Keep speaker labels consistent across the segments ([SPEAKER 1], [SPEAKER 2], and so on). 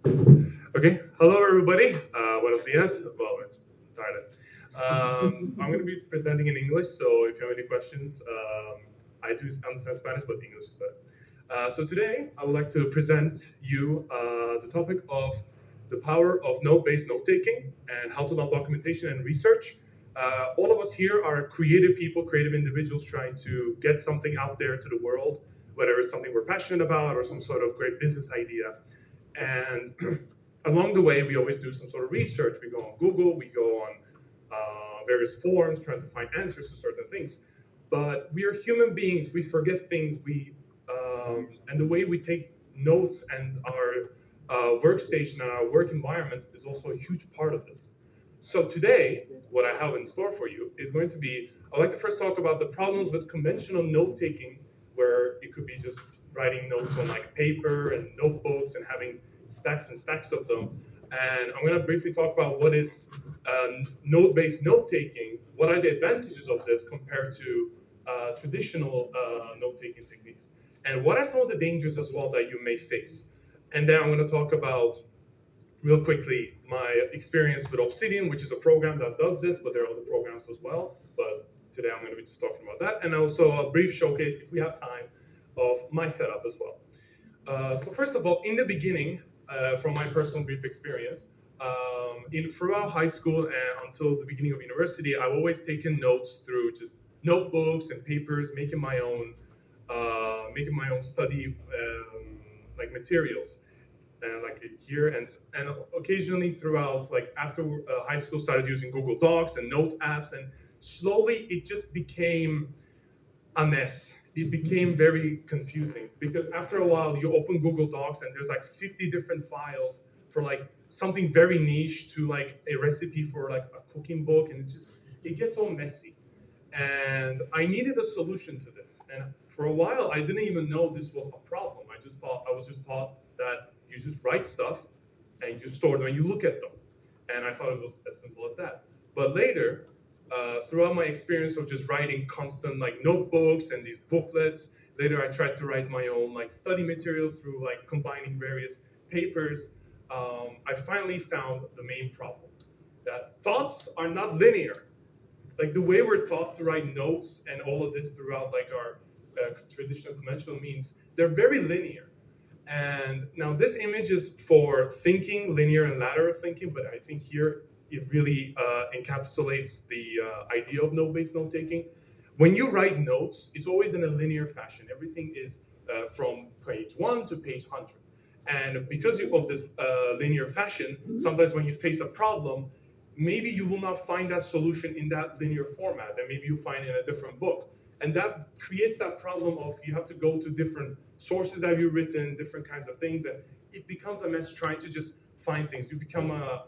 [SPEAKER 1] Okay, hello everybody. Buenos dias. Well, it's tired. I'm going to be presenting in English, so if you have any questions, I do understand Spanish, but English is better. So today, I would like to present you the topic of the power of node-based note-taking and how to build documentation and research. All of us here are creative people, creative individuals trying to get something out there to the world, whether it's something we're passionate about or some sort of great business idea. And along the way, we always do some sort of research. We go on Google, we go on various forums trying to find answers to certain things. But we are human beings. We forget things. And the way we take notes and our workstation and our work environment is also a huge part of this. So today, what I have in store for you is going to be, I'd like to first talk about the problems with conventional note taking, where it could be just writing notes on like paper and notebooks and having stacks and stacks of them. And I'm going to briefly talk about what is node-based note-taking, what are the advantages of this compared to traditional note-taking techniques, and what are some of the dangers as well that you may face. And then I'm going to talk about, real quickly, my experience with Obsidian, which is a program that does this, but there are other programs as well. But today I'm going to be just talking about that, and also a brief showcase, if we have time, of my setup as well. So first of all, in the beginning, from my personal brief experience, throughout high school and until the beginning of university, I've always taken notes through just notebooks and papers, making my own study like materials, and like here and occasionally throughout, like after high school, started using Google Docs and note apps, and slowly it just became a mess. It became very confusing because after a while you open Google Docs and there's like 50 different files for like something very niche to like a recipe for like a cooking book, and it gets all messy. And I needed a solution to this. And for a while I didn't even know this was a problem. I was just taught that you just write stuff and you store them and you look at them. And I thought it was as simple as that. But later, throughout my experience of just writing constant like notebooks and these booklets, later I tried to write my own like study materials through like combining various papers. I finally found the main problem, that thoughts are not linear. Like the way we're taught to write notes and all of this throughout like our traditional conventional means, they're very linear. And now this image is for thinking, linear and lateral thinking, but I think here it really encapsulates the idea of node-based note-taking. When you write notes, it's always in a linear fashion. Everything is from page 1 to page 100. And because of this linear fashion, sometimes when you face a problem, maybe you will not find that solution in that linear format, and maybe you find it in a different book. And that creates that problem of you have to go to different sources that you've written, different kinds of things, and it becomes a mess trying to just find things. You become a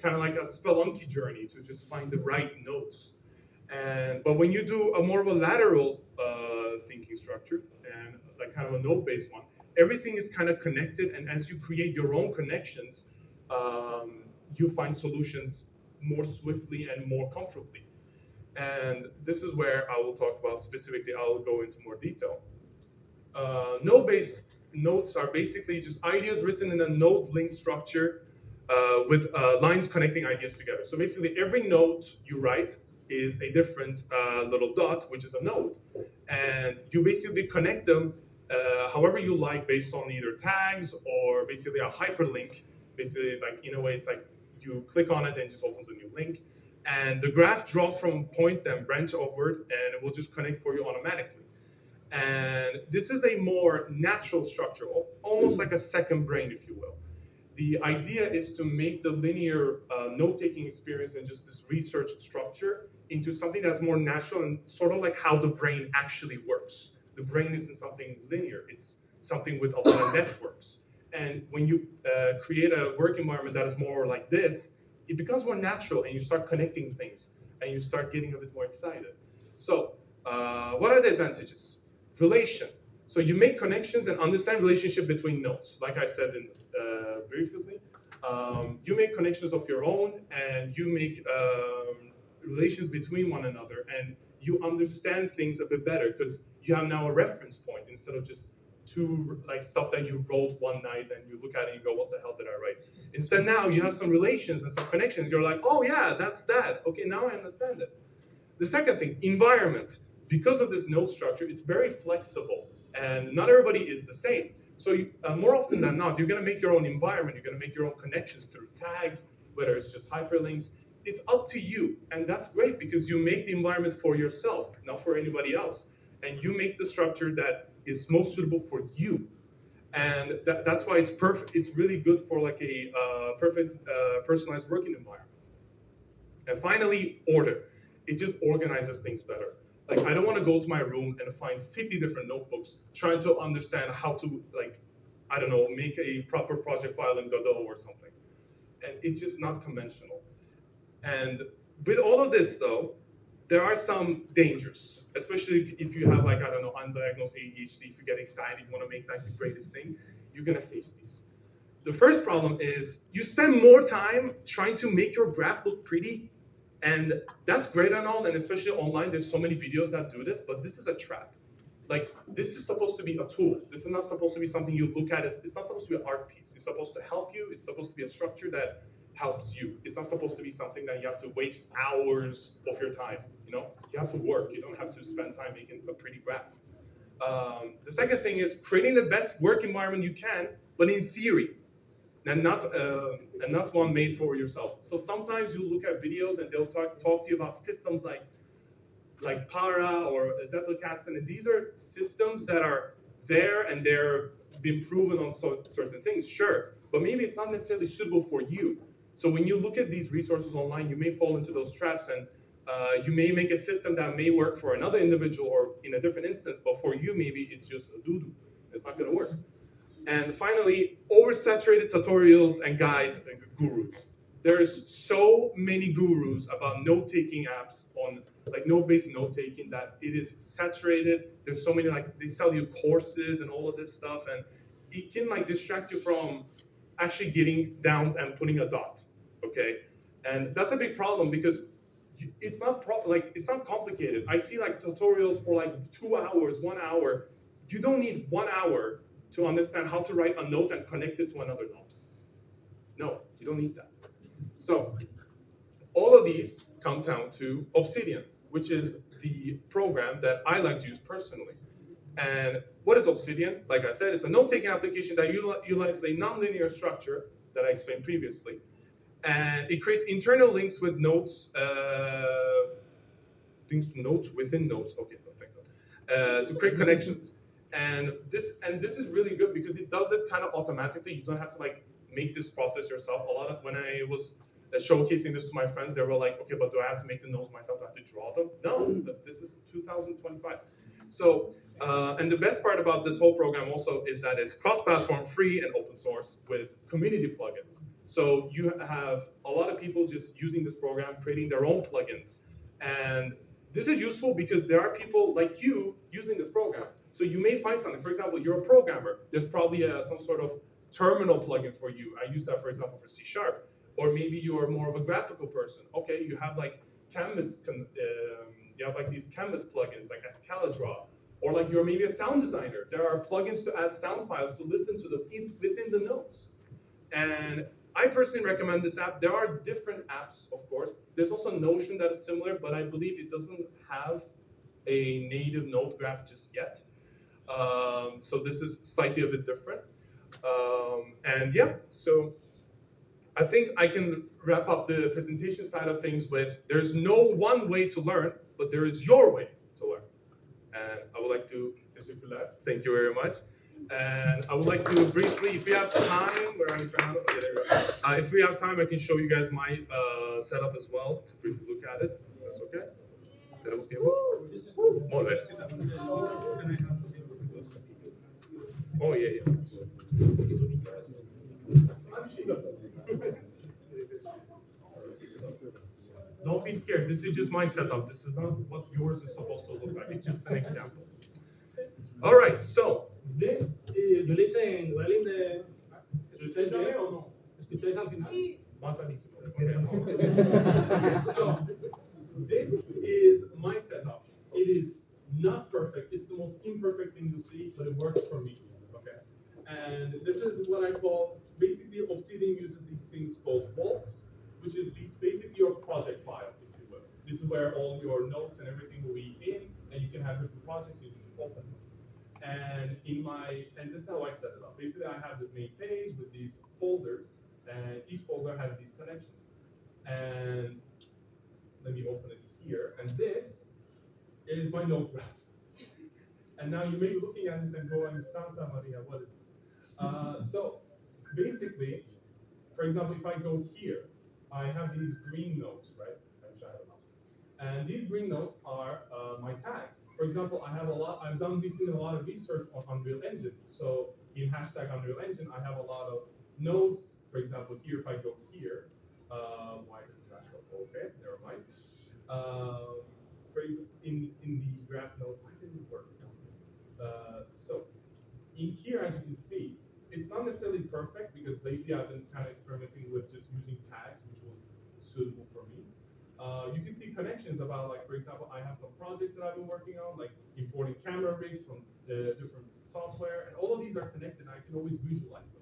[SPEAKER 1] kind of like a spelunky journey to just find the right notes. But when you do a more of a lateral thinking structure and like kind of a node-based one, everything is kind of connected, and as you create your own connections, you find solutions more swiftly and more comfortably. And this is where I will talk about specifically, I'll go into more detail. Node-based notes are basically just ideas written in a node link structure with lines connecting ideas together. So basically every note you write is a different little dot, which is a node. And you basically connect them however you like, based on either tags or basically a hyperlink. Basically, like in a way, it's like you click on it and it just opens a new link. And the graph draws from a point, then branch outward, and it will just connect for you automatically. And this is a more natural structure, almost like a second brain, if you will. The idea is to make the linear note-taking experience and just this research structure into something that's more natural and sort of like how the brain actually works. The brain isn't something linear, it's something with a lot of networks. And when you create a work environment that is more like this, it becomes more natural and you start connecting things and you start getting a bit more excited. So what are the advantages? Relation. So you make connections and understand relationship between nodes. Like I said briefly, you make connections of your own and you make relations between one another, and you understand things a bit better because you have now a reference point instead of just to like stuff that you wrote one night and you look at it and you go, what the hell did I write? Instead now you have some relations and some connections. You're like, oh yeah, that's that. Okay, now I understand it. The second thing, environment. Because of this node structure, it's very flexible and not everybody is the same. So more often than not, you're gonna make your own environment, you're gonna make your own connections through tags, whether it's just hyperlinks. It's up to you, and that's great because you make the environment for yourself, not for anybody else. And you make the structure that is most suitable for you. And that's why it's perfect. It's really good for like a perfect personalized working environment. And finally, order. It just organizes things better. Like I don't want to go to my room and find 50 different notebooks trying to understand how to, like, I don't know, make a proper project file in Godot or something. And it's just not conventional. And with all of this though, there are some dangers, especially if you have like, I don't know, undiagnosed ADHD, if you get excited, you want to make like the greatest thing, you're gonna face these. The first problem is you spend more time trying to make your graph look pretty. And that's great and all, and especially online, there's so many videos that do this, but this is a trap. Like, this is supposed to be a tool. This is not supposed to be something you look at. It's not supposed to be an art piece. It's supposed to help you. It's supposed to be a structure that helps you. It's not supposed to be something that you have to waste hours of your time, you know? You have to work. You don't have to spend time making a pretty graph. The second thing is creating the best work environment you can, but in theory. And not one made for yourself. So sometimes you look at videos and they'll talk to you about systems like Para or Zettelkasten, and these are systems that are there and they're been proven on certain things, sure, but maybe it's not necessarily suitable for you. So when you look at these resources online, you may fall into those traps, and you may make a system that may work for another individual or in a different instance, but for you maybe it's just a doo-doo. It's not going to work. And finally, oversaturated tutorials and guides and gurus. There's so many gurus about note-taking apps on like node-based note-taking that it is saturated. There's so many, like they sell you courses and all of this stuff, and it can like distract you from actually getting down and putting a dot, okay? And that's a big problem because it's not it's not complicated. I see like tutorials for like 2 hours, 1 hour. You don't need 1 hour to understand how to write a note and connect it to another note. No, you don't need that. So all of these come down to Obsidian, which is the program that I like to use personally. And what is Obsidian? Like I said, it's a note-taking application that utilizes a nonlinear structure that I explained previously. And it creates internal links with notes, links to notes within notes. Okay, no, thank God. To create connections. And this is really good because it does it kind of automatically. You don't have to like make this process yourself. A lot of when I was showcasing this to my friends, they were like, okay, but do I have to make the notes myself? Do I have to draw them? No, but this is 2025. So, and the best part about this whole program also is that it's cross-platform, free, and open source with community plugins. So you have a lot of people just using this program, creating their own plugins. And this is useful because there are people like you using this program. So you may find something. For example, you're a programmer. There's probably some sort of terminal plugin for you. I use that, for example, for C#. Or maybe you're more of a graphical person. Okay, you have like Canvas, you have like these Canvas plugins like Escaladraw. Or like you're maybe a sound designer. There are plugins to add sound files to listen to within the notes. And I personally recommend this app. There are different apps, of course. There's also Notion that is similar, but I believe it doesn't have a native node graph just yet. So this is slightly a bit different. And yeah, so I think I can wrap up the presentation side of things with there's no one way to learn, but there is your way to learn. And I would like to thank you very much. And I would like to briefly, if we have time, if we have time, I can show you guys my setup as well to briefly look at it. That's okay. ¿Tenemos tiempo? Molt bé. Oh, yeah, yeah. Don't be scared. This is just my setup. This is not what yours is supposed to look like. It's just an example. All right, so this is...
[SPEAKER 2] Yo le hice en Welling de... ¿Escucháis o no? ¿Escucháis al final?
[SPEAKER 1] Sí. So this is my setup. It is not perfect. It's the most imperfect thing you see, but it works for me. And this is what I call, basically Obsidian uses these things called vaults, which is basically your project file, if you will. This is where all your notes and everything will be in, and you can have different projects you can open them. And this is how I set it up. Basically, I have this main page with these folders, and each folder has these connections. And let me open it here. And this is my node graph. And now you may be looking at this and going, Santa Maria, what is this? So basically, for example, if I go here, I have these green nodes, right? And these green nodes are my tags. For example, I've done recently a lot of research on Unreal Engine. So in hashtag Unreal Engine, I have a lot of nodes. For example, here, if I go here, why does it not show? Okay, never mind. For example, in the graph node, why didn't it work? So in here, as you can see, it's not necessarily perfect because lately I've been kind of experimenting with just using tags, which was suitable for me. You can see connections about, like, for example, I have some projects that I've been working on, like importing camera rigs from different software, and all of these are connected, and I can always visualize them.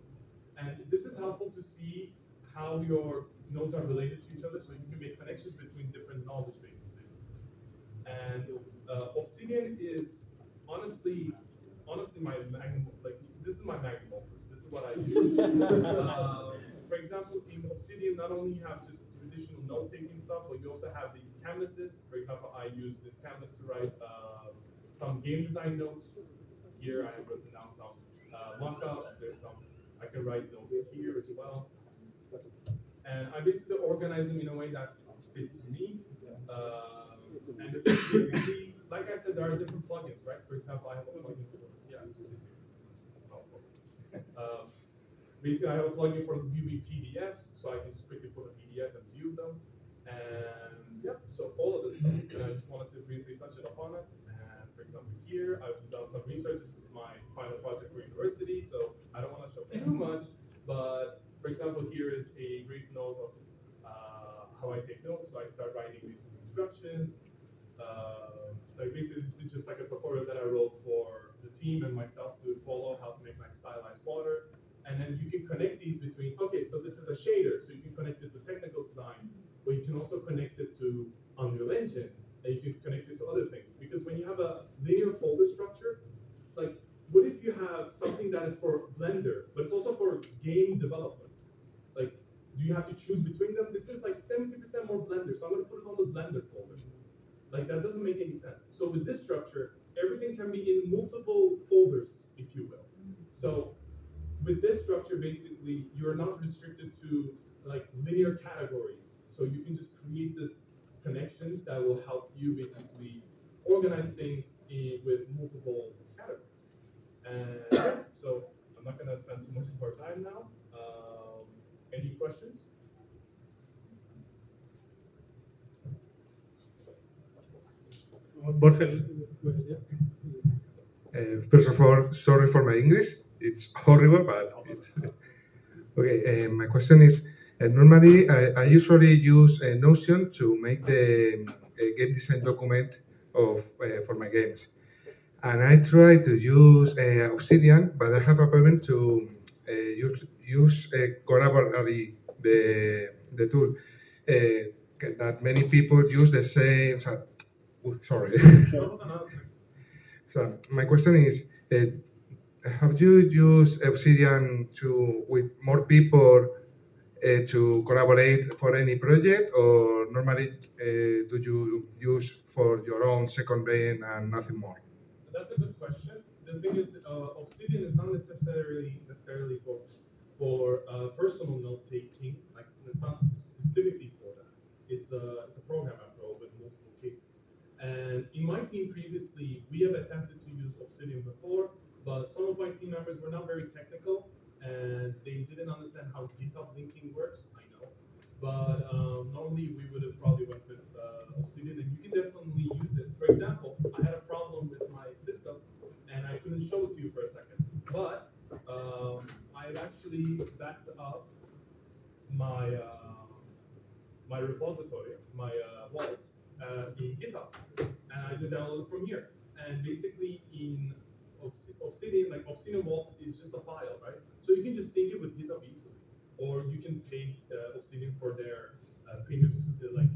[SPEAKER 1] And this is helpful to see how your nodes are related to each other, so you can make connections between different knowledge bases, basically. And Obsidian is honestly my magnum, like, this is my magnum opus. This is what I use. For example, in Obsidian, not only you have just traditional note-taking stuff, but you also have these canvases. For example, I use this canvas to write some game design notes. Here I have written down some mock-ups. There's some, I can write notes here as well. And I basically organize them in a way that fits me. And basically, like I said, there are different plugins, right? For example, I have a plugin for, basically, I have a plugin for viewing PDFs, so I can just quickly put a PDF and view them. And yeah, so all of this stuff. And I just wanted to briefly touch it upon it. And for example, here, I've done some research. This is my final project for university, so I don't want to show too much. But for example, here is a brief note of how I take notes. So I start writing these instructions. Like basically, this is just like a tutorial that I wrote for the team and myself to follow how to make my stylized border. And then you can connect these between, okay, so this is a shader, so you can connect it to technical design, but you can also connect it to Unreal Engine, and you can connect it to other things. Because when you have a linear folder structure, like, what if you have something that is for Blender, but it's also for game development? Like, do you have to choose between them? This is like 70% more Blender, so I'm going to put it on the Blender folder. Like, that doesn't make any sense. So with this structure, everything can be in multiple folders, if you will. So with this structure, basically, you're not restricted to like linear categories. So you can just create this connections that will help you basically organize things with multiple categories. And so I'm not going to spend too much of our time now. Any questions?
[SPEAKER 3] First of all, sorry for my English. It's horrible, but it's okay. My question is, normally I usually use Notion to make the game design document of for my games, and I try to use Obsidian, but I have a problem to use Collaborate, the tool that many people use the same. Sorry. So my question is, have you used Obsidian with more people to collaborate for any project, or normally do you use for your own second brain and nothing more?
[SPEAKER 1] That's a good question. The thing is, Obsidian is not necessarily for personal note taking. Like, it's not specifically for that. It's a program after all with multiple cases. And in my team previously, we have attempted to use Obsidian before, but some of my team members were not very technical, and they didn't understand how GitHub linking works. I know, but normally we would have probably went with Obsidian, and you can definitely use it. For example, I had a problem with my system, and I couldn't show it to you for a second, but I had actually backed up my my repository, my wallet in GitHub, and I just downloaded from here. And basically, in Obsidian, like Obsidian Vault, is just a file, right? So you can just sync it with GitHub easily, or you can pay Obsidian for their premium syncing,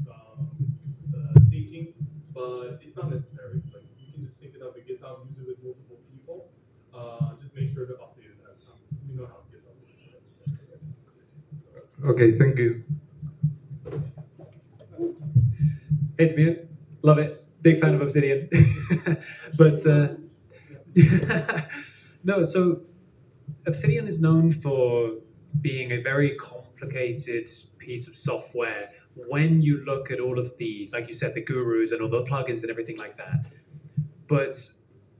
[SPEAKER 1] but it's not necessary. Like you can just sync it up with GitHub, use it with multiple people. Just make sure to update it as well. You know how GitHub works, right? So.
[SPEAKER 3] Okay, thank you.
[SPEAKER 4] Hey, Damien, love it. Big fan of Obsidian. But no, so Obsidian is known for being a very complicated piece of software when you look at all of the, like you said, the gurus and all the plugins and everything like that. But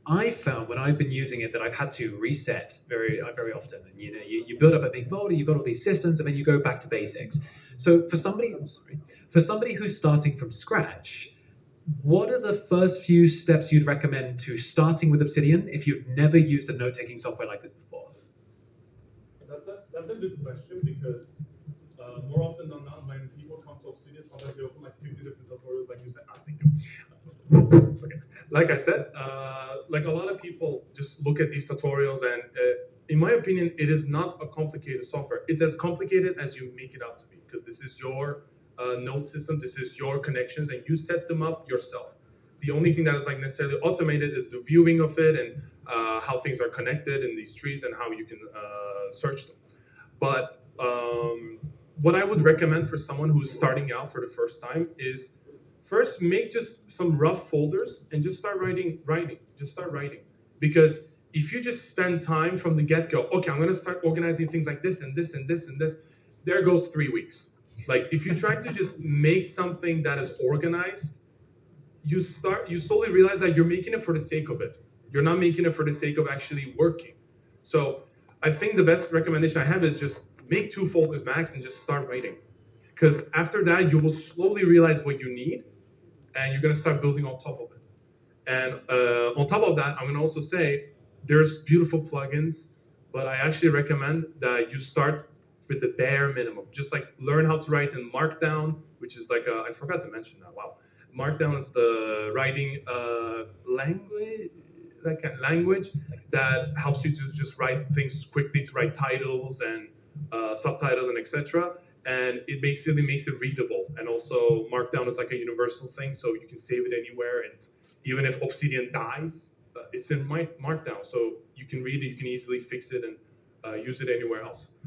[SPEAKER 4] I found when I've been using it that I've had to reset very often. And you build up a big folder, you've got all these systems, and then you go back to basics. So for somebody who's starting from scratch, what are the first few steps you'd recommend to starting with Obsidian if you've never used a note-taking software like this before?
[SPEAKER 1] That's a good question, because more often than not, when people come to Obsidian, sometimes they open like 50 different tutorials, like you said. Thank you. Okay. Like I said, like a lot of people just look at these tutorials, and in my opinion, it is not a complicated software. It's as complicated as you make it out to be, because this is your node system, this is your connections, and you set them up yourself. The only thing that is like necessarily automated is the viewing of it and how things are connected in these trees and how you can search them. But what I would recommend for someone who's starting out for the first time is first make just some rough folders and just start writing. Just start writing. Because if you just spend time from the get-go, okay, I'm going to start organizing things like this and this and this and this, there goes 3 weeks. Like if you try to just make something that is organized, you slowly realize that you're making it for the sake of it. You're not making it for the sake of actually working. So I think the best recommendation I have is just make 2 folders max and just start writing. Because after that, you will slowly realize what you need, and you're going to start building on top of it. And on top of that, I'm going to also say there's beautiful plugins, but I actually recommend that you start with the bare minimum. Just like learn how to write in Markdown, which is like I forgot to mention that. Wow. Markdown is the writing language that helps you to just write things quickly, to write titles and subtitles and etc. And it basically makes it readable. And also Markdown is like a universal thing, so you can save it anywhere. And even if Obsidian dies, it's in Markdown, so you can read it, you can easily fix it and use it anywhere else.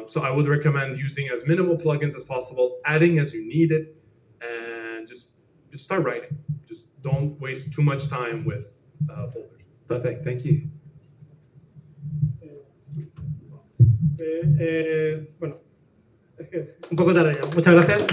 [SPEAKER 1] So I would recommend using as minimal plugins as possible, adding as you need it, and just start writing. Just don't waste too much time with folders.
[SPEAKER 4] Perfect, thank you.
[SPEAKER 2] Bueno, es que un poco tarde ya. Muchas gracias.